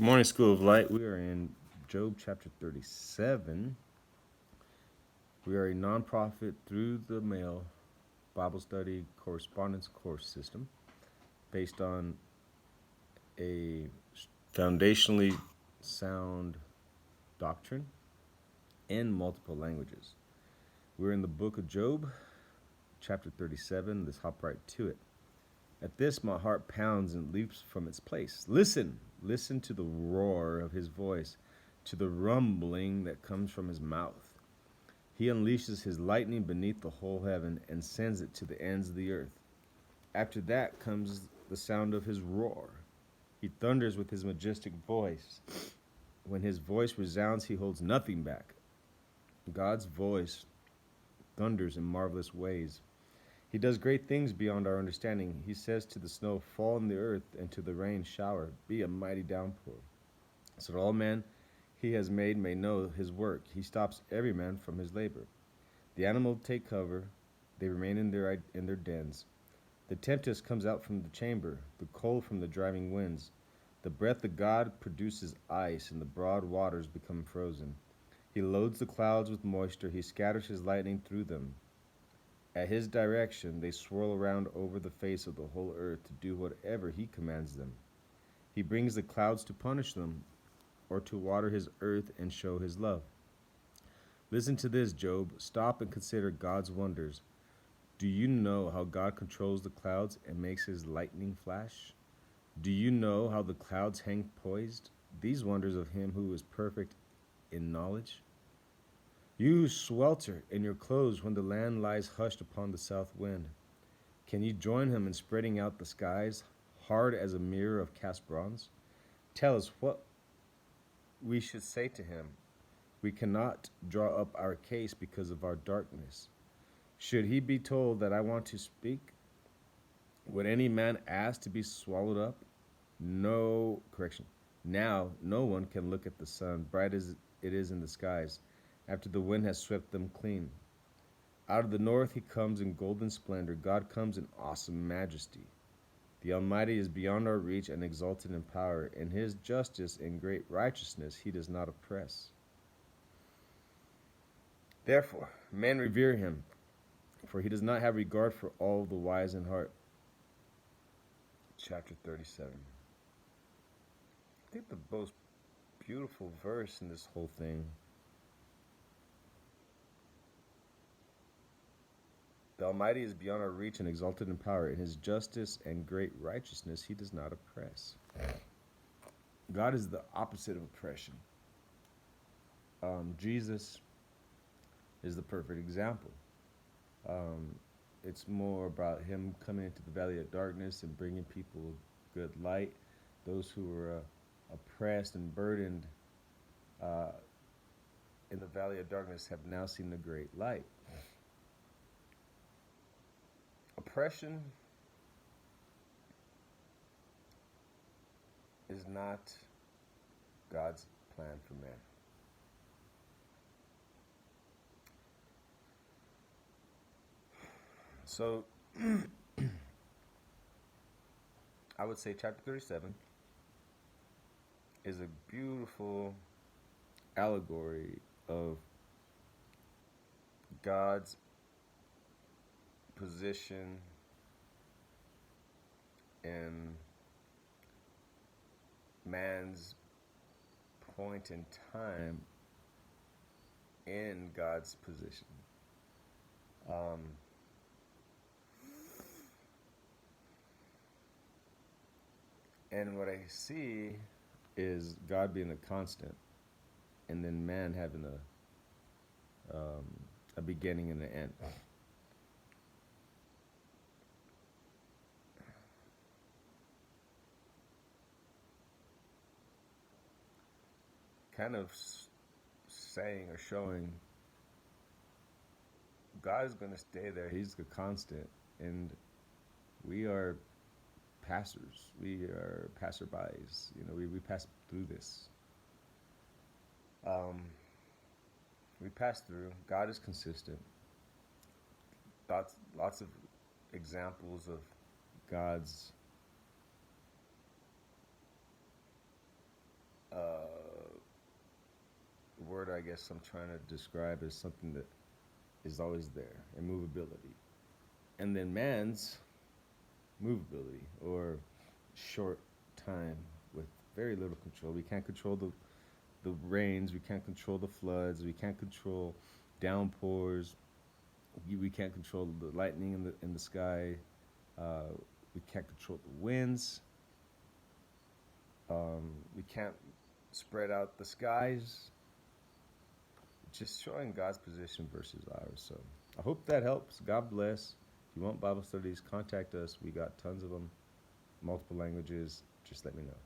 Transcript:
Morning School of Light. We are in Job chapter 37. We are a nonprofit through the mail Bible study correspondence course system based on a foundationally sound doctrine in multiple languages. We're in the book of Job, chapter 37. Let's hop right to it. At this, my heart pounds and leaps from its place. Listen to the roar of his voice, to the rumbling that comes from his mouth. He unleashes his lightning beneath the whole heaven and sends it to the ends of the earth. After that comes the sound of his roar. He thunders with his majestic voice. When his voice resounds, he holds nothing back. God's voice thunders in marvelous ways. He does great things beyond our understanding. He says to the snow, fall on the earth, and to the rain, shower, be a mighty downpour, so that all men he has made may know his work. He stops every man from his labor. The animals take cover, they remain in their dens. The tempest comes out from the chamber, the cold from the driving winds. The breath of God produces ice, and the broad waters become frozen. He loads the clouds with moisture, he scatters his lightning through them. At his direction, they swirl around over the face of the whole earth to do whatever he commands them. He brings the clouds to punish them, or to water his earth and show his love. Listen to this, Job. Stop and consider God's wonders. Do you know how God controls the clouds and makes his lightning flash? Do you know how the clouds hang poised? These wonders of him who is perfect in knowledge? You swelter in your clothes when the land lies hushed upon the south wind. Can you join him in spreading out the skies, hard as a mirror of cast bronze? Tell us what we should say to him. We cannot draw up our case because of our darkness. Should he be told that I want to speak? Would any man ask to be swallowed up? No, correction. Now no one can look at the sun, bright as it is in the skies, after the wind has swept them clean. Out of the north he comes in golden splendor. God comes in awesome majesty. The Almighty is beyond our reach and exalted in power. In his justice and great righteousness he does not oppress. Therefore, men revere him, for he does not have regard for all the wise in heart. Chapter 37. I think the most beautiful verse in this whole thing. The Almighty is beyond our reach and exalted in power. In his justice and great righteousness he does not oppress. God is the opposite of oppression. Jesus is the perfect example. It's more about him coming into the valley of darkness and bringing people good light. Those who were oppressed and burdened in the valley of darkness have now seen the great light. Oppression is not God's plan for man. So, I would say chapter 37 is a beautiful allegory of God's position and man's point in time in God's position. And what I see is God being a constant, and then man having a beginning and an end. Kind of saying or showing God is going to stay there. He's the constant, and we are passers. We are passerbys. We pass through this. We pass through. God is consistent. Lots of examples of God's word I guess I'm trying to describe is something that is always there, immovability. And then man's movability, or short time with very little control. We can't control the rains, we can't control the floods, we can't control downpours, we can't control the lightning in the sky, we can't control the winds, we can't spread out the skies. Just showing God's position versus ours. So I hope that helps. God bless. If you want Bible studies, contact us. We got tons of them, multiple languages. Just let me know.